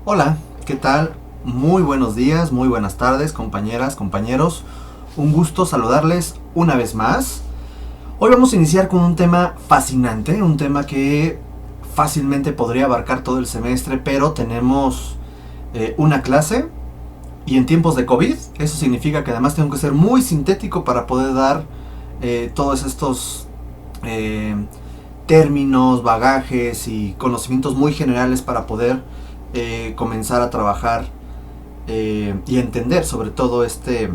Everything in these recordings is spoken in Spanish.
Hola, ¿qué tal? Muy buenos días, muy buenas tardes, compañeras, compañeros. Un gusto saludarles una vez más. Hoy vamos a iniciar con un tema fascinante, un tema que fácilmente podría abarcar todo el semestre, pero tenemos una clase y en tiempos de COVID. Eso significa que además tengo que ser muy sintético para poder dar todos estos términos, bagajes y conocimientos muy generales para poder comenzar a trabajar y entender sobre todo este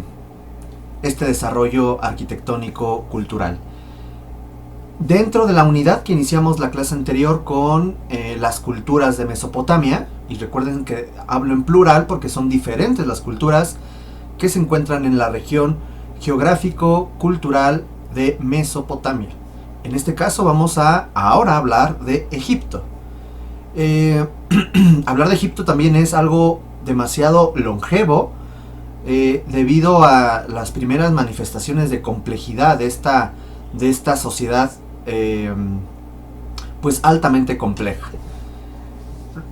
desarrollo arquitectónico cultural. Dentro de la unidad que iniciamos la clase anterior con las culturas de Mesopotamia, y recuerden que hablo en plural porque son diferentes las culturas que se encuentran en la región geográfico-cultural de Mesopotamia. En este caso vamos a ahora hablar de Egipto. Hablar de Egipto también es algo demasiado longevo debido a las primeras manifestaciones de complejidad de esta sociedad pues altamente compleja.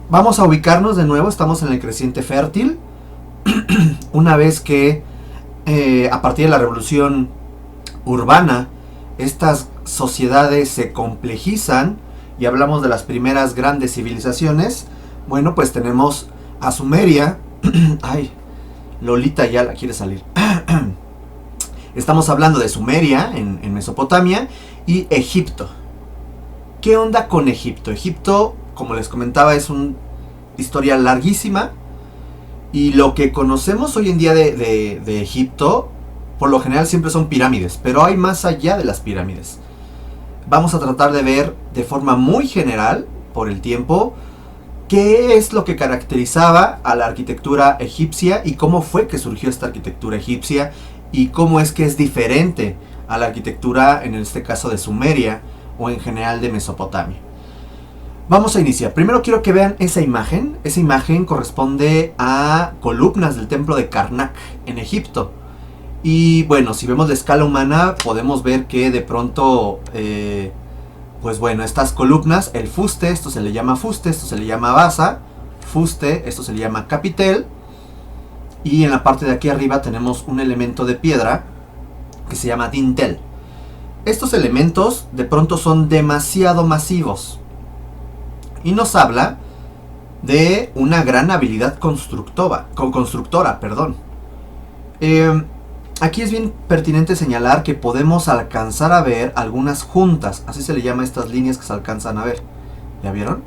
Vamos a ubicarnos de nuevo, estamos en el creciente fértil. Una vez que a partir de la revolución urbana estas sociedades se complejizan y hablamos de las primeras grandes civilizaciones, bueno, pues tenemos a Sumeria. Ay, Lolita ya la quiere salir. Estamos hablando de Sumeria en Mesopotamia y Egipto. ¿Qué onda con Egipto? Egipto, como les comentaba, es una historia larguísima y lo que conocemos hoy en día de Egipto, por lo general siempre son pirámides, pero hay más allá de las pirámides. Vamos a tratar de ver de forma muy general, por el tiempo, qué es lo que caracterizaba a la arquitectura egipcia y cómo fue que surgió esta arquitectura egipcia y cómo es que es diferente a la arquitectura, en este caso de Sumeria o en general de Mesopotamia. Vamos a iniciar. Primero quiero que vean esa imagen. Esa imagen corresponde a columnas del templo de Karnak en Egipto. Y bueno, si vemos la escala humana podemos ver que de pronto pues bueno, estas columnas, el fuste, esto se le llama fuste, esto se le llama basa, fuste, esto se le llama capitel, y en la parte de aquí arriba tenemos un elemento de piedra que se llama dintel. Estos elementos de pronto son demasiado masivos y nos habla de una gran habilidad constructora. Aquí es bien pertinente señalar que podemos alcanzar a ver algunas juntas, así se le llama a estas líneas que se alcanzan a ver. ¿Ya vieron?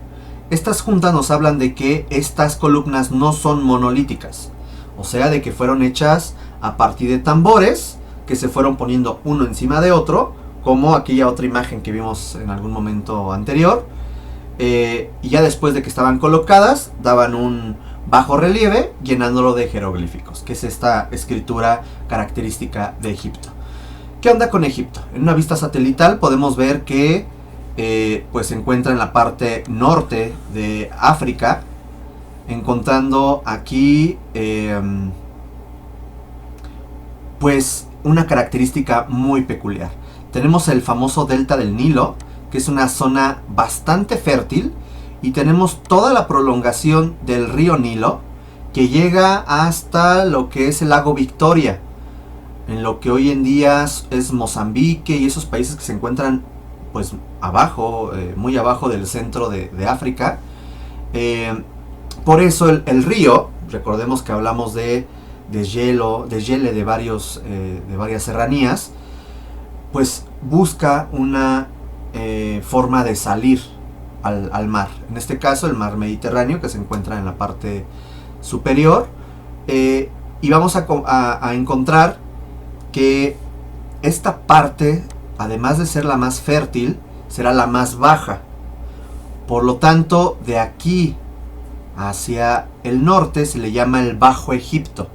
Estas juntas nos hablan de que estas columnas no son monolíticas, o sea, de que fueron hechas a partir de tambores que se fueron poniendo uno encima de otro, como aquella otra imagen que vimos en algún momento anterior, y ya después de que estaban colocadas, daban un bajo relieve llenándolo de jeroglíficos, que es esta escritura característica de Egipto. ¿Qué onda con Egipto? En una vista satelital podemos ver que pues se encuentra en la parte norte de África, encontrando aquí pues una característica muy peculiar. Tenemos el famoso delta del Nilo, que es una zona bastante fértil, y tenemos toda la prolongación del río Nilo que llega hasta lo que es el lago Victoria, en lo que hoy en día es Mozambique y esos países que se encuentran pues abajo, muy abajo del centro de África. Por eso el río, recordemos que hablamos de deshiele de varias serranías, pues busca una forma de salir al mar, en este caso el mar Mediterráneo, que se encuentra en la parte superior, y vamos a encontrar que esta parte, además de ser la más fértil, será la más baja. Por lo tanto, de aquí hacia el norte se le llama el Bajo Egipto,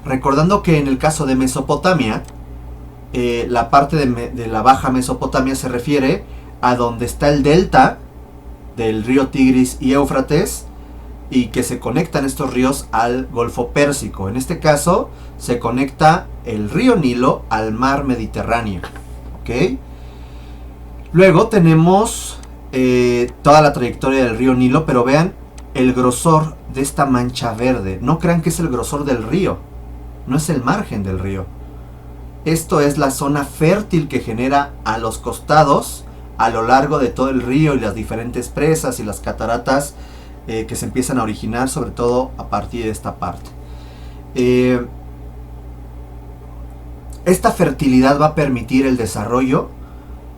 recordando que en el caso de Mesopotamia, la parte de la Baja Mesopotamia se refiere a donde está el delta del río Tigris y Éufrates, y que se conectan estos ríos al Golfo Pérsico. En este caso se conecta el río Nilo al mar Mediterráneo, ¿ok? Luego tenemos toda la trayectoria del río Nilo, pero vean el grosor de esta mancha verde. No crean que es el grosor del río, no es el margen del río. Esto es la zona fértil que genera a los costados, a lo largo de todo el río, y las diferentes presas y las cataratas que se empiezan a originar, sobre todo a partir de esta parte. Esta fertilidad va a permitir el desarrollo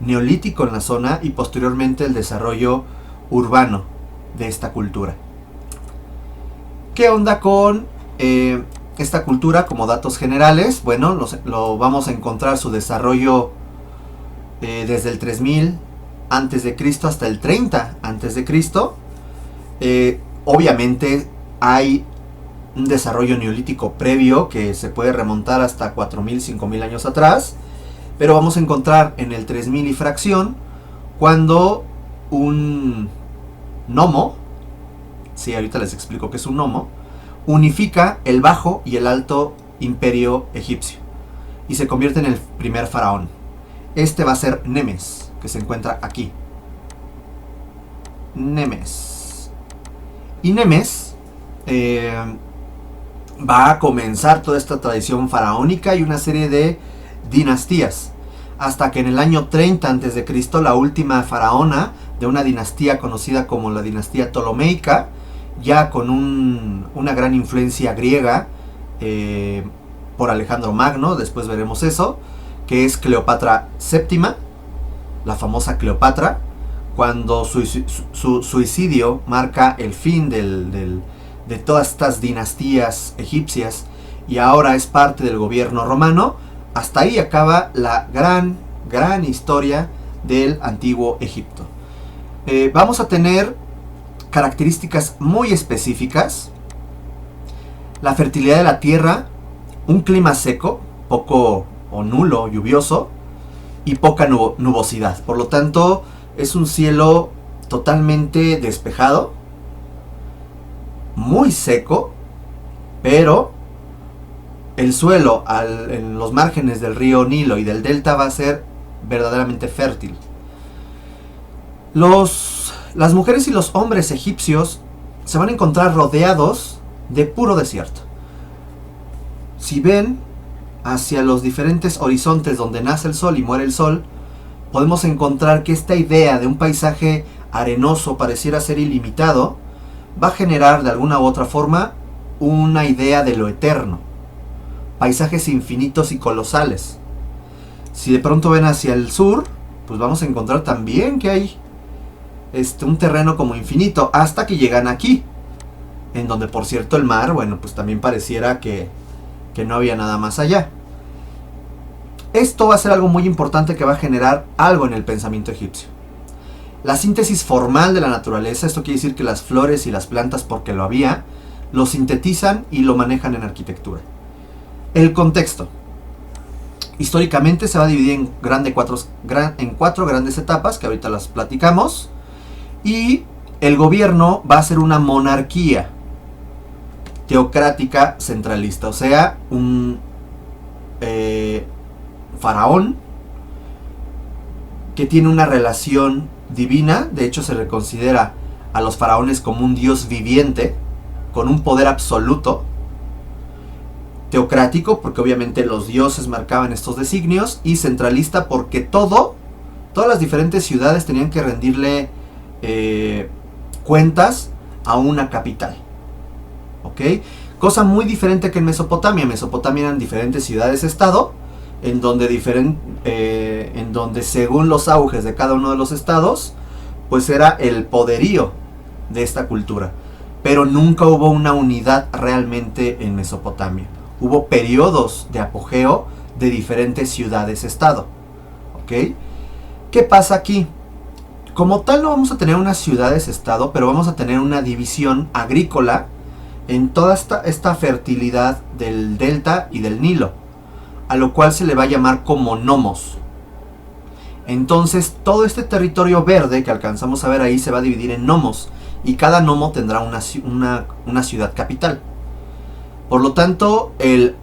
neolítico en la zona y posteriormente el desarrollo urbano de esta cultura. ¿Qué onda con esta cultura como datos generales? Bueno, lo vamos a encontrar su desarrollo desde el 3000 antes de Cristo hasta el 30 antes de Cristo. Obviamente hay un desarrollo neolítico previo que se puede remontar hasta 4000, 5000 años atrás, pero vamos a encontrar en el 3000 y fracción cuando un nomo, sí, ahorita les explico qué es un nomo, unifica el bajo y el alto imperio egipcio y se convierte en el primer faraón. Este va a ser Nemes, que se encuentra aquí. Nemes. Y Nemes va a comenzar toda esta tradición faraónica y una serie de dinastías, hasta que en el año 30 a.C. la última faraona de una dinastía conocida como la dinastía Ptolomeica, ya con una gran influencia griega por Alejandro Magno, después veremos eso, que es Cleopatra VII, la famosa Cleopatra, cuando su suicidio marca el fin de todas estas dinastías egipcias y ahora es parte del gobierno romano. Hasta ahí acaba la gran historia del antiguo Egipto. Vamos a tener características muy específicas: la fertilidad de la tierra, un clima seco, poco o nulo lluvioso, y poca nubosidad. Por lo tanto, es un cielo totalmente despejado, muy seco, pero el suelo en los márgenes del río Nilo y del delta va a ser verdaderamente fértil. Las mujeres y los hombres egipcios se van a encontrar rodeados de puro desierto. Si ven hacia los diferentes horizontes donde nace el sol y muere el sol, podemos encontrar que esta idea de un paisaje arenoso pareciera ser ilimitado, va a generar de alguna u otra forma una idea de lo eterno, paisajes infinitos y colosales. Si de pronto ven hacia el sur, pues vamos a encontrar también que hay un terreno como infinito, hasta que llegan aquí, en donde por cierto el mar, bueno, pues también pareciera que no había nada más allá. Esto va a ser algo muy importante que va a generar algo en el pensamiento egipcio. La síntesis formal de la naturaleza, esto quiere decir que las flores y las plantas, porque lo había, lo sintetizan y lo manejan en arquitectura. El contexto. Históricamente se va a dividir en cuatro grandes etapas, que ahorita las platicamos. Y el gobierno va a ser una monarquía teocrática centralista, o sea, un faraón que tiene una relación divina. De hecho, se le considera a los faraones como un dios viviente con un poder absoluto, teocrático porque obviamente los dioses marcaban estos designios, y centralista porque todas las diferentes ciudades tenían que rendirle cuentas a una capital. ¿Ok? Cosa muy diferente que en Mesopotamia. En Mesopotamia eran diferentes ciudades-estado, en donde según los auges de cada uno de los estados, pues era el poderío de esta cultura. Pero nunca hubo una unidad realmente en Mesopotamia. Hubo periodos de apogeo de diferentes ciudades-estado. ¿Ok? ¿Qué pasa aquí? Como tal no vamos a tener unas ciudades-estado, pero vamos a tener una división agrícola en toda esta fertilidad del delta y del Nilo, a lo cual se le va a llamar como nomos. Entonces todo este territorio verde que alcanzamos a ver ahí se va a dividir en nomos, y cada nomo tendrá una ciudad capital. Por lo tanto, el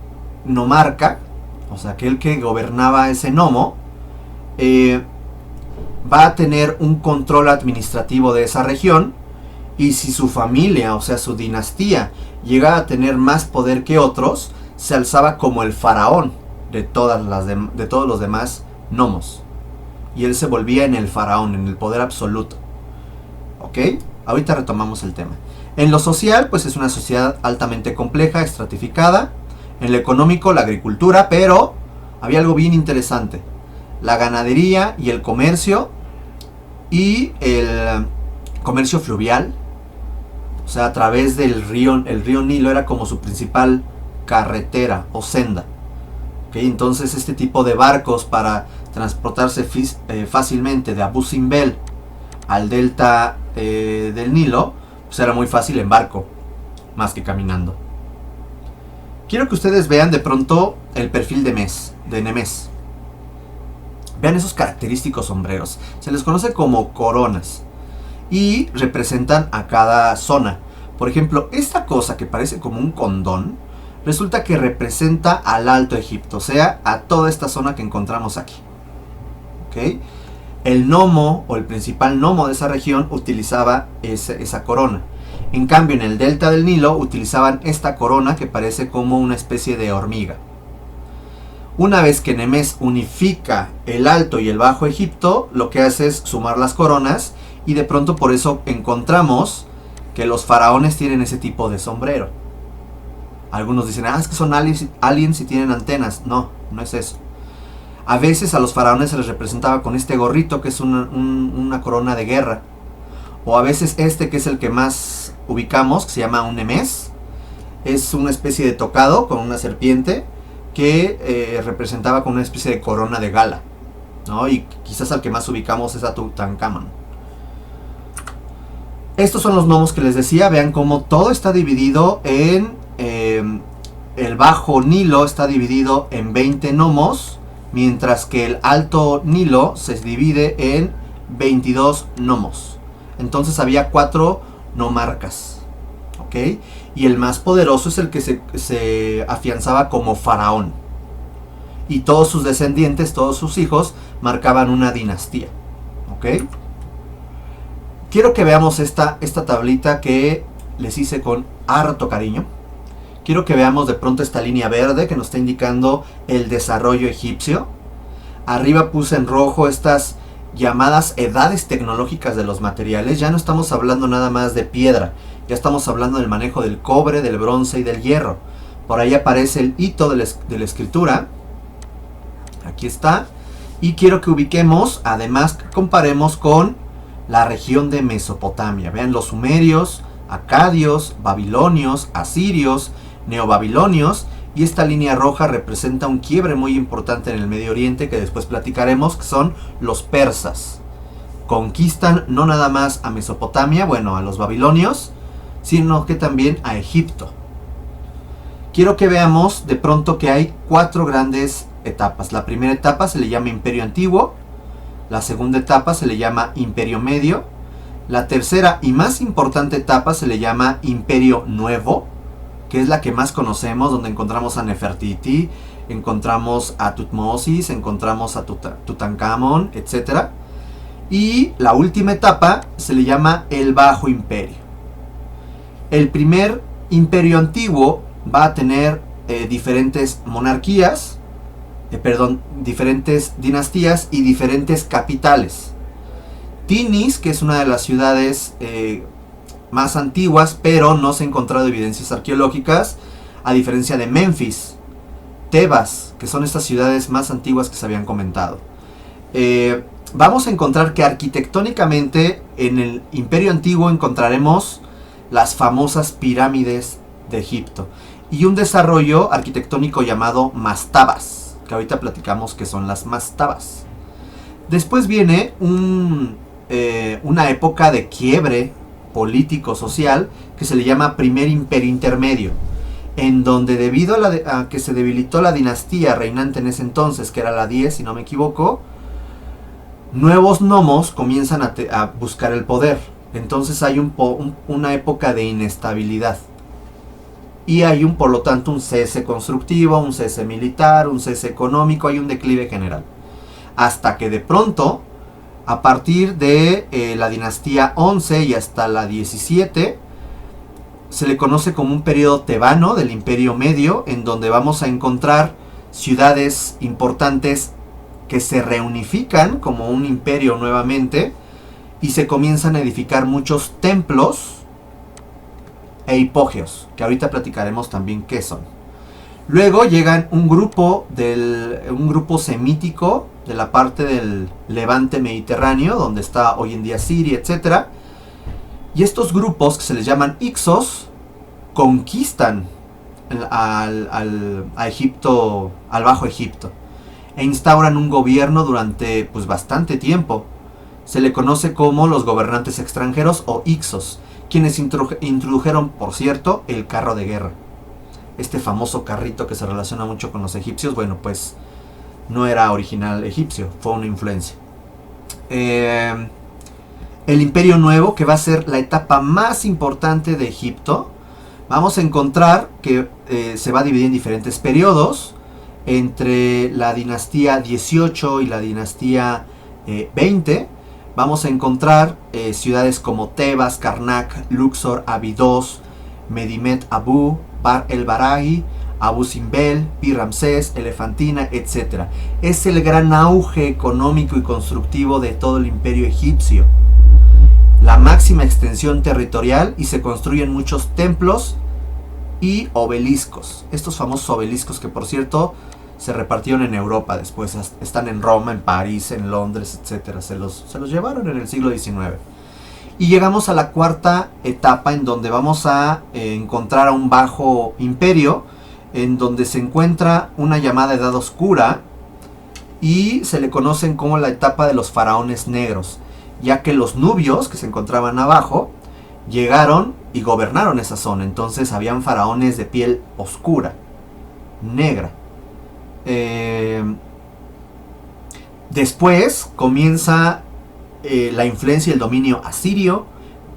nomarca, o sea, aquel que gobernaba ese nomo, va a tener un control administrativo de esa región, Y si su familia, o sea su dinastía, llegaba a tener más poder que otros, se alzaba como el faraón de todos los demás gnomos. Y él se volvía en el faraón, en el poder absoluto. ¿Ok? Ahorita retomamos el tema. En lo social, pues es una sociedad altamente compleja, estratificada. En lo económico, la agricultura, pero había algo bien interesante. La ganadería y el comercio, y el comercio fluvial. O sea, a través del río, el río Nilo era como su principal carretera o senda. ¿Okay? Entonces este tipo de barcos para transportarse fácilmente de Abu Simbel al delta del Nilo, pues era muy fácil en barco, más que caminando. Quiero que ustedes vean de pronto el perfil de Nemés. Vean esos característicos sombreros. Se les conoce como coronas y representan a cada zona. Por ejemplo, esta cosa que parece como un condón, resulta que representa al Alto Egipto, o sea, a toda esta zona que encontramos aquí. ¿Okay? El gnomo o el principal gnomo de esa región utilizaba esa corona. En cambio, en el delta del Nilo utilizaban esta corona que parece como una especie de hormiga. Una vez que Nemés unifica el Alto y el Bajo Egipto, lo que hace es sumar las coronas, y de pronto por eso encontramos que los faraones tienen ese tipo de sombrero. Algunos dicen, es que son aliens y tienen antenas. No, no es eso. A veces a los faraones se les representaba con este gorrito, que es una corona de guerra. O a veces que es el que más ubicamos, que se llama un Nemés. Es una especie de tocado con una serpiente que representaba con una especie de corona de gala, ¿no? Y quizás al que más ubicamos es a Tutankamón. Estos son los gnomos que les decía. Vean cómo todo está dividido en... el Bajo Nilo está dividido en 20 gnomos, mientras que el Alto Nilo se divide en 22 gnomos. Entonces había 4 nomarcas. ¿Ok? Y el más poderoso es el que se afianzaba como faraón. Y todos sus descendientes, todos sus hijos, marcaban una dinastía. ¿Ok? Quiero que veamos esta tablita que les hice con harto cariño. Quiero que veamos de pronto esta línea verde que nos está indicando el desarrollo egipcio. Arriba puse en rojo estas llamadas edades tecnológicas de los materiales. Ya no estamos hablando nada más de piedra, ya estamos hablando del manejo del cobre, del bronce y del hierro. Por ahí aparece el hito de la escritura. Aquí está. Y quiero que ubiquemos, además que comparemos con la región de Mesopotamia. Vean los sumerios, acadios, babilonios, asirios, neobabilonios, y esta línea roja representa un quiebre muy importante en el Medio Oriente que después platicaremos, que son los persas. Conquistan no nada más a Mesopotamia, bueno, a los babilonios, sino que también a Egipto. Quiero que veamos de pronto que hay 4 grandes etapas. La primera etapa se le llama Imperio Antiguo, la segunda etapa se le llama Imperio Medio, la tercera y más importante etapa se le llama Imperio Nuevo, que es la que más conocemos, donde encontramos a Nefertiti, encontramos a Tutmosis, encontramos a Tutankamón, etc. Y la última etapa se le llama el Bajo Imperio. El primer imperio antiguo va a tener diferentes monarquías, diferentes dinastías y diferentes capitales. Tinis, que es una de las ciudades más antiguas, pero no se han encontrado evidencias arqueológicas, a diferencia de Memphis, Tebas, que son estas ciudades más antiguas que se habían comentado. Vamos a encontrar que arquitectónicamente en el Imperio Antiguo encontraremos las famosas pirámides de Egipto y un desarrollo arquitectónico llamado mastabas, que ahorita platicamos que son las mastabas. Después viene una época de quiebre político-social que se le llama Primer Imperio Intermedio, en donde debido a que se debilitó la dinastía reinante en ese entonces, que era la 10 si no me equivoco, nuevos gnomos comienzan a buscar el poder. Entonces hay una época de inestabilidad y hay por lo tanto un cese constructivo, un cese militar, un cese económico, hay un declive general, hasta que de pronto A partir de la dinastía 11 y hasta la 17, se le conoce como un periodo tebano del Imperio Medio, en donde vamos a encontrar ciudades importantes que se reunifican como un imperio nuevamente y se comienzan a edificar muchos templos e hipógeos, que ahorita platicaremos también qué son. Luego llegan un grupo semítico de la parte del levante mediterráneo, donde está hoy en día Siria, etc. Y estos grupos, que se les llaman Hicsos, conquistan a Egipto, al Bajo Egipto, e instauran un gobierno durante pues bastante tiempo. Se le conoce como los gobernantes extranjeros o Hicsos, quienes introdujeron, por cierto, el carro de guerra. Este famoso carrito que se relaciona mucho con los egipcios, bueno, pues no era original egipcio, fue una influencia. El Imperio Nuevo, que va a ser la etapa más importante de Egipto, vamos a encontrar que se va a dividir en diferentes periodos, entre la dinastía 18 y la dinastía 20. Vamos a encontrar ciudades como Tebas, Karnak, Luxor, Abidos, Medinet Abu, Bar el Barahi, Abu Simbel, Pi Ramsés, Elefantina, etc. Es el gran auge económico y constructivo de todo el imperio egipcio. La máxima extensión territorial, y se construyen muchos templos y obeliscos. Estos famosos obeliscos que, por cierto, se repartieron en Europa después. Están en Roma, en París, en Londres, etc. Se los llevaron en el siglo XIX. Y llegamos a la cuarta etapa, en donde vamos a encontrar a un bajo imperio, en donde se encuentra una llamada Edad Oscura, y se le conocen como la etapa de los faraones negros, ya que los nubios que se encontraban abajo llegaron y gobernaron esa zona. Entonces habían faraones de piel oscura, negra. Después comienza la influencia y el dominio asirio,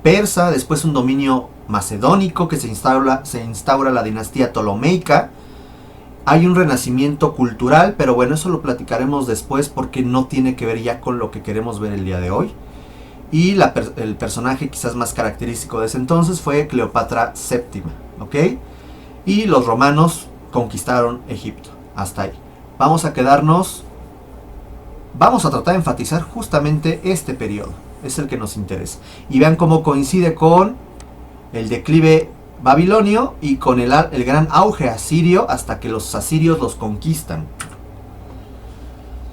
persa, después un dominio macedónico, que se instaura la dinastía ptolomeica. Hay un renacimiento cultural, pero bueno, eso lo platicaremos después porque no tiene que ver ya con lo que queremos ver el día de hoy. Y el personaje quizás más característico de ese entonces fue Cleopatra VII, ¿ok? Y los romanos conquistaron Egipto. Hasta ahí. Vamos a tratar de enfatizar justamente este periodo. Es el que nos interesa. Y vean cómo coincide con el declive babilonio y con el gran auge asirio, hasta que los asirios los conquistan.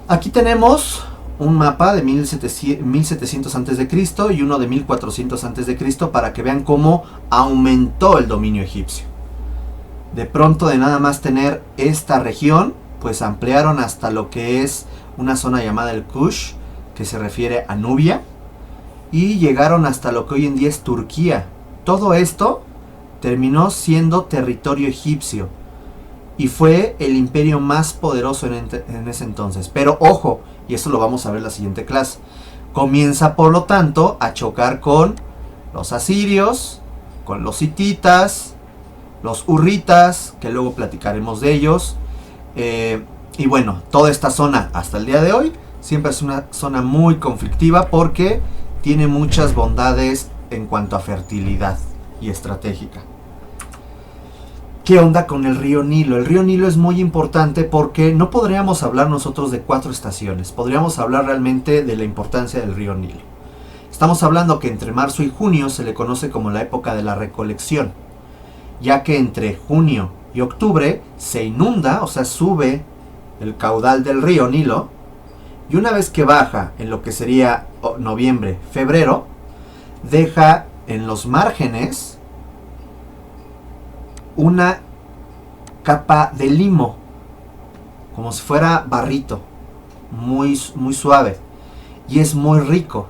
Aquí tenemos un mapa de 1700 a.C. y uno de 1400 a.C. para que vean cómo aumentó el dominio egipcio. De pronto, de nada más tener esta región, pues ampliaron hasta lo que es una zona llamada el Kush, que se refiere a Nubia, y llegaron hasta lo que hoy en día es Turquía. Todo esto terminó siendo territorio egipcio y fue el imperio más poderoso en ese entonces. Pero ojo, y eso lo vamos a ver en la siguiente clase, comienza por lo tanto a chocar con los asirios, con los hititas, los hurritas, que luego platicaremos de ellos. Y bueno, toda esta zona hasta el día de hoy siempre es una zona muy conflictiva porque tiene muchas bondades en cuanto a fertilidad y estratégica. ¿Qué onda con el río Nilo? El río Nilo es muy importante porque no podríamos hablar nosotros de 4 estaciones. Podríamos hablar realmente de la importancia del río Nilo. Estamos hablando que entre marzo y junio se le conoce como la época de la recolección, ya que entre junio y octubre se inunda, o sea, sube el caudal del río Nilo, y una vez que baja en lo que sería noviembre, febrero, deja en los márgenes una capa de limo, como si fuera barrito, muy suave, y es muy rico,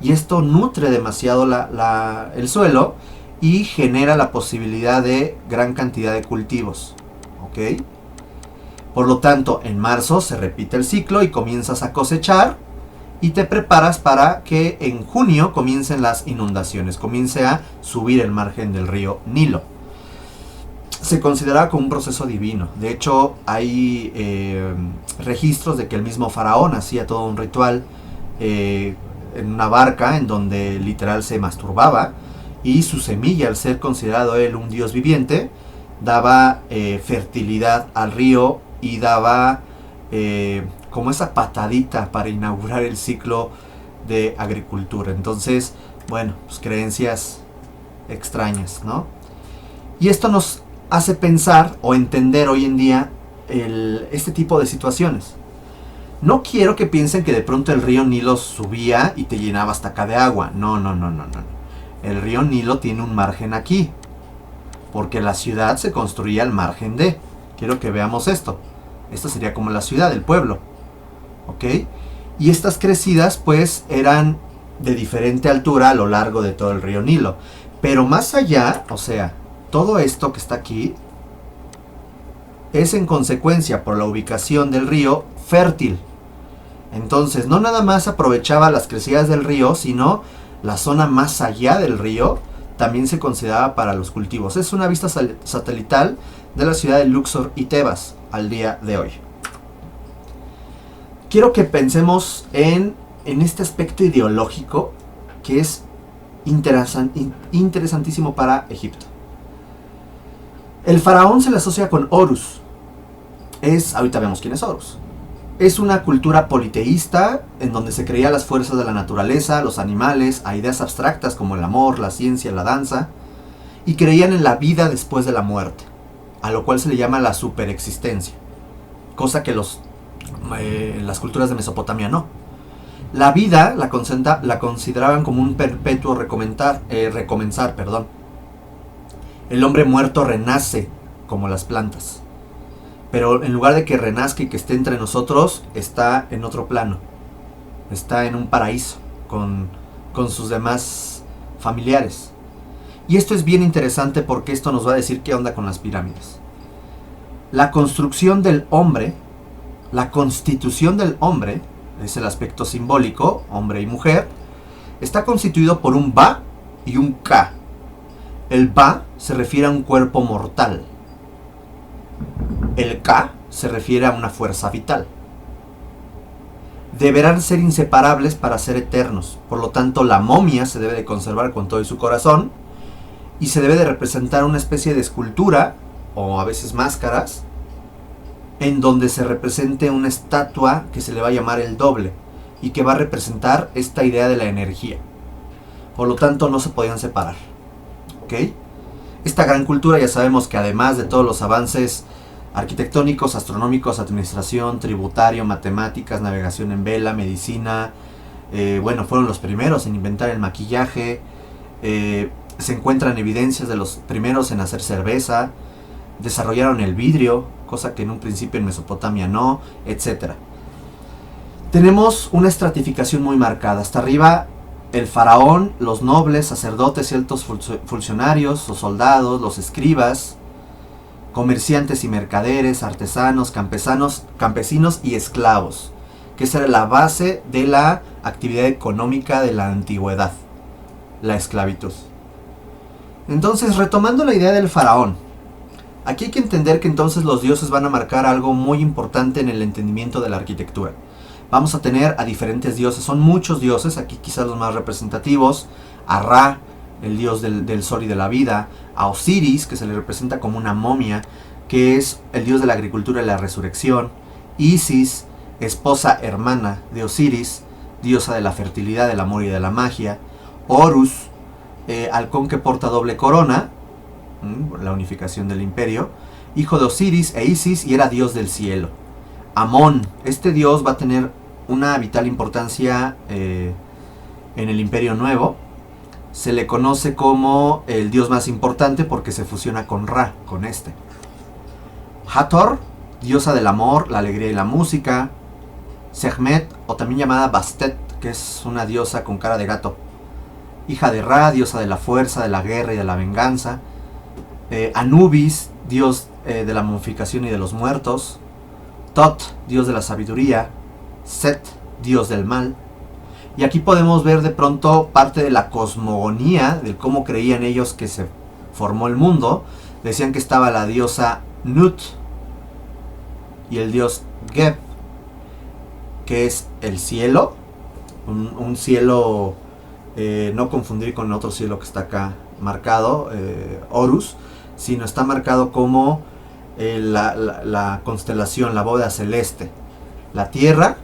y esto nutre demasiado el suelo y genera la posibilidad de gran cantidad de cultivos, ¿ok? Por lo tanto, en marzo se repite el ciclo y comienzas a cosechar y te preparas para que en junio comiencen las inundaciones, comience a subir el margen del río Nilo. Se considera como un proceso divino. De hecho, hay registros de que el mismo faraón hacía todo un ritual en una barca en donde literal se masturbaba, y su semilla, al ser considerado él un dios viviente, daba fertilidad al río y daba como esa patadita para inaugurar el ciclo de agricultura. Entonces, bueno, pues creencias extrañas, ¿no? Y esto nos hace pensar o entender hoy en día este tipo de situaciones. No quiero que piensen que de pronto el río Nilo subía y te llenaba hasta acá de agua. No. El río Nilo tiene un margen aquí, porque la ciudad se construía al margen de. Quiero que veamos esto. Esta sería como la ciudad, el pueblo. ¿Ok? Y estas crecidas pues eran de diferente altura a lo largo de todo el río Nilo. Pero más allá, o sea, todo esto que está aquí es en consecuencia por la ubicación del río fértil. Entonces no nada más aprovechaba las crecidas del río, sino la zona más allá del río también se consideraba para los cultivos. Es una vista satelital de la ciudad de Luxor y Tebas al día de hoy. Quiero que pensemos en este aspecto ideológico que es interesantísimo para Egipto. El faraón se le asocia con Horus. Ahorita vemos quién es Horus. Es una cultura politeísta en donde se creía las fuerzas de la naturaleza, los animales, a ideas abstractas como el amor, la ciencia, la danza, y creían en la vida después de la muerte, a lo cual se le llama la superexistencia, cosa que las culturas de Mesopotamia no. La vida la consideraban como un perpetuo recomenzar. El hombre muerto renace como las plantas, pero en lugar de que renazca y que esté entre nosotros, está en otro plano, está en un paraíso con sus demás familiares. Y esto es bien interesante porque esto nos va a decir qué onda con las pirámides. La construcción del hombre, la constitución del hombre, es el aspecto simbólico, hombre y mujer, está constituido por un Ba y un Ka. El Ba se refiere a un cuerpo mortal. El Ka se refiere a una fuerza vital. Deberán ser inseparables para ser eternos. Por lo tanto, la momia se debe de conservar con todo y su corazón, y se debe de representar una especie de escultura, o a veces máscaras, en donde se represente una estatua que se le va a llamar el doble, y que va a representar esta idea de la energía. Por lo tanto, no se podían separar. ¿Ok? Esta gran cultura, ya sabemos que además de todos los avances arquitectónicos, astronómicos, administración, tributario, matemáticas, navegación en vela, medicina, fueron los primeros en inventar el maquillaje. Se encuentran evidencias de los primeros en hacer cerveza. Desarrollaron el vidrio, cosa que en un principio en Mesopotamia no, etc. Tenemos una estratificación muy marcada. Hasta arriba, el faraón, los nobles, sacerdotes y altos funcionarios, los soldados, los escribas, comerciantes y mercaderes, artesanos, campesinos y esclavos, que esa era la base de la actividad económica de la antigüedad, la esclavitud. Entonces, retomando la idea del faraón, aquí hay que entender que entonces los dioses van a marcar algo muy importante en el entendimiento de la arquitectura. Vamos a tener a diferentes dioses, son muchos dioses, aquí quizás los más representativos: a Ra, el dios del sol y de la vida; a Osiris, que se le representa como una momia, que es el dios de la agricultura y la resurrección; Isis, esposa hermana de Osiris, diosa de la fertilidad, del amor y de la magia; Horus, halcón que porta doble corona, la unificación del imperio, hijo de Osiris e Isis, y era dios del cielo; Amón, este dios va a tener una vital importancia en el Imperio Nuevo. Se le conoce como el dios más importante porque se fusiona con Ra, con este. Hathor, diosa del amor, la alegría y la música; Sekhmet, o también llamada Bastet, que es una diosa con cara de gato, hija de Ra, diosa de la fuerza, de la guerra y de la venganza; Anubis, dios de la momificación y de los muertos; Tot, dios de la sabiduría; Set, dios del mal. Y aquí podemos ver de pronto parte de la cosmogonía, de cómo creían ellos que se formó el mundo. Decían que estaba la diosa Nut y el dios Geb, que es el cielo, un cielo, no confundir con otro cielo que está acá marcado, Horus, sino está marcado como la constelación, la bóveda celeste, la Tierra,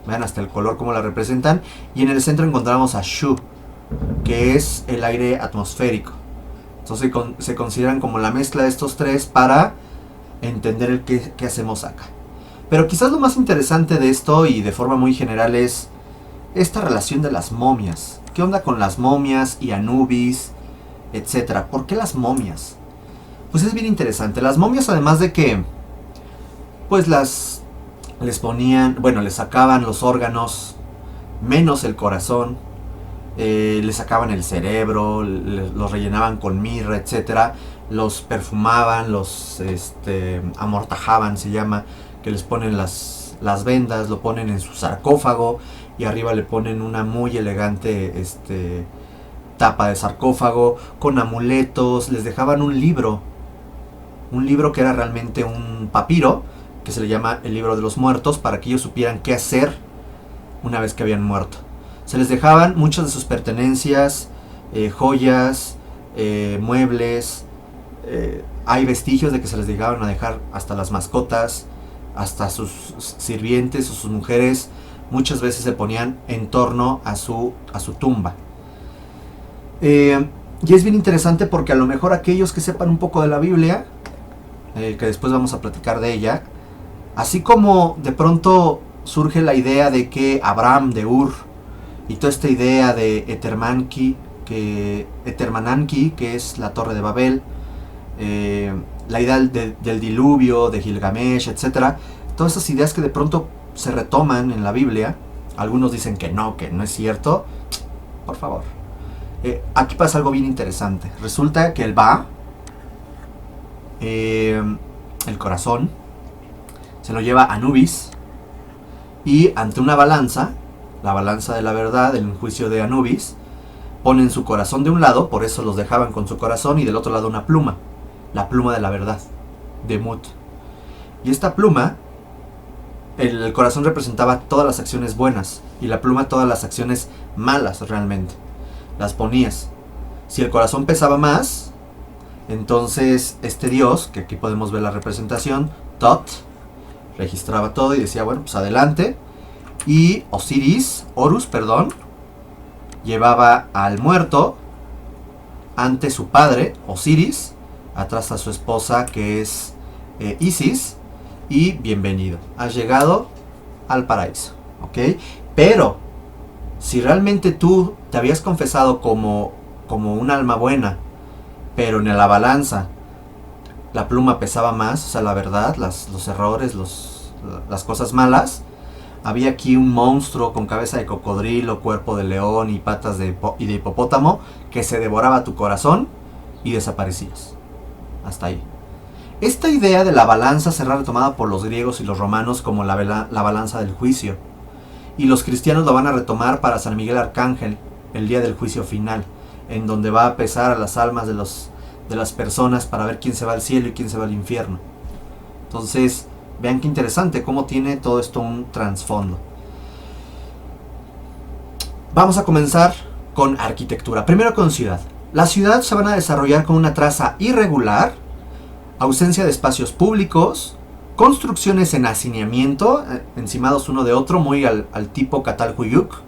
vean hasta el color como la representan, y en el centro encontramos a Shu, que es el aire atmosférico. Entonces se consideran como la mezcla de estos tres para entender el qué hacemos acá. Pero quizás lo más interesante de esto, y de forma muy general, es esta relación de las momias. ¿Qué onda con las momias y Anubis, etcétera? ¿Por qué las momias? Pues es bien interesante. Las momias, además de que pues les ponían, bueno, les sacaban los órganos menos el corazón, les sacaban el cerebro, los rellenaban con mirra, etcétera, los perfumaban, los amortajaban, se llama, que les ponen las vendas, lo ponen en su sarcófago y arriba le ponen una muy elegante tapa de sarcófago con amuletos. Les dejaban un libro que era realmente un papiro, que se le llama el libro de los muertos, para que ellos supieran qué hacer una vez que habían muerto. Se les dejaban muchas de sus pertenencias, joyas, muebles, hay vestigios de que se les llegaban a dejar hasta las mascotas, hasta sus sirvientes o sus mujeres, muchas veces se ponían en torno a su tumba. Y es bien interesante porque a lo mejor aquellos que sepan un poco de la Biblia, que después vamos a platicar de ella, así como de pronto surge la idea de que Abraham de Ur y toda esta idea de Etermananki, que es la torre de Babel, la idea del diluvio, de Gilgamesh, etc. Todas esas ideas que de pronto se retoman en la Biblia. Algunos dicen que no es cierto. Por favor. Aquí pasa algo bien interesante. Resulta que el Ba, el corazón, se lo lleva Anubis, y ante una balanza, la balanza de la verdad, el juicio de Anubis, ponen su corazón de un lado, por eso los dejaban con su corazón, y del otro lado una pluma, la pluma de la verdad, de Mut. Y esta pluma, el corazón representaba todas las acciones buenas, y la pluma todas las acciones malas realmente. Las ponías. Si el corazón pesaba más, entonces este dios, que aquí podemos ver la representación, Tot, registraba todo y decía, bueno, pues adelante. Y Horus, llevaba al muerto ante su padre, Osiris, atrás a su esposa, que es Isis, y bienvenido, has llegado al paraíso, ¿ok? Pero si realmente tú te habías confesado como un alma buena, pero en la balanza la pluma pesaba más, o sea, la verdad, los errores, las cosas malas, había aquí un monstruo con cabeza de cocodrilo, cuerpo de león y patas de hipopótamo, que se devoraba tu corazón y desaparecías. Hasta ahí. Esta idea de la balanza será retomada por los griegos y los romanos como la balanza del juicio. Y los cristianos lo van a retomar para San Miguel Arcángel, el día del juicio final, en donde va a pesar a las almas de las personas para ver quién se va al cielo y quién se va al infierno. Entonces, vean qué interesante cómo tiene todo esto un trasfondo. Vamos a comenzar con arquitectura. Primero con ciudad. La ciudad se van a desarrollar con una traza irregular, ausencia de espacios públicos, construcciones en hacinamiento, encimados uno de otro, muy al tipo Catalhuyuk.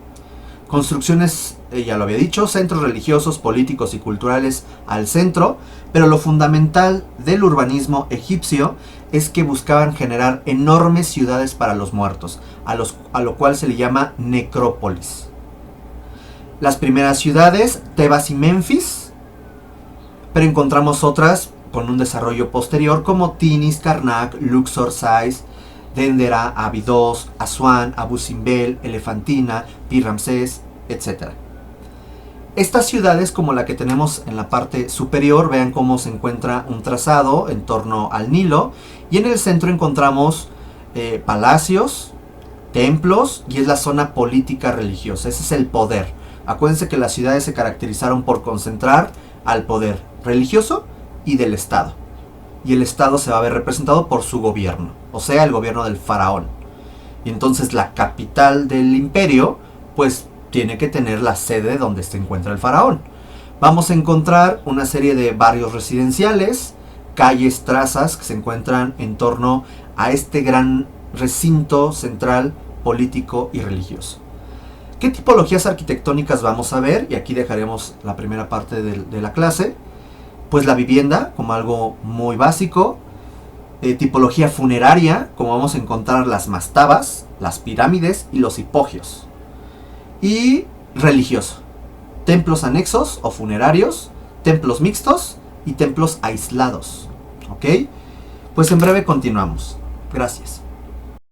Construcciones, ya lo había dicho, centros religiosos, políticos y culturales al centro, pero lo fundamental del urbanismo egipcio es que buscaban generar enormes ciudades para los muertos, a lo cual se le llama necrópolis. Las primeras ciudades, Tebas y Menfis, pero encontramos otras con un desarrollo posterior como Tinis, Karnak, Luxor, Sais, Dendera, Abidos, Asuán, Abu Simbel, Elefantina, Pi-Ramsés, etc. Estas ciudades, como la que tenemos en la parte superior, vean cómo se encuentra un trazado en torno al Nilo, y en el centro encontramos palacios, templos, y es la zona política religiosa. Ese es el poder. Acuérdense que las ciudades se caracterizaron por concentrar al poder religioso y del Estado. Y el Estado se va a ver representado por su gobierno, o sea, el gobierno del faraón. Y entonces la capital del imperio pues tiene que tener la sede donde se encuentra el faraón. Vamos a encontrar una serie de barrios residenciales, calles, trazas que se encuentran en torno a este gran recinto central político y religioso. ¿Qué tipologías arquitectónicas vamos a ver? Y aquí dejaremos la primera parte de la clase. Pues la vivienda como algo muy básico, tipología funeraria, como vamos a encontrar las mastabas, las pirámides y los hipogios. Y religioso, templos anexos o funerarios, templos mixtos y templos aislados. ¿Ok? Pues en breve continuamos. Gracias.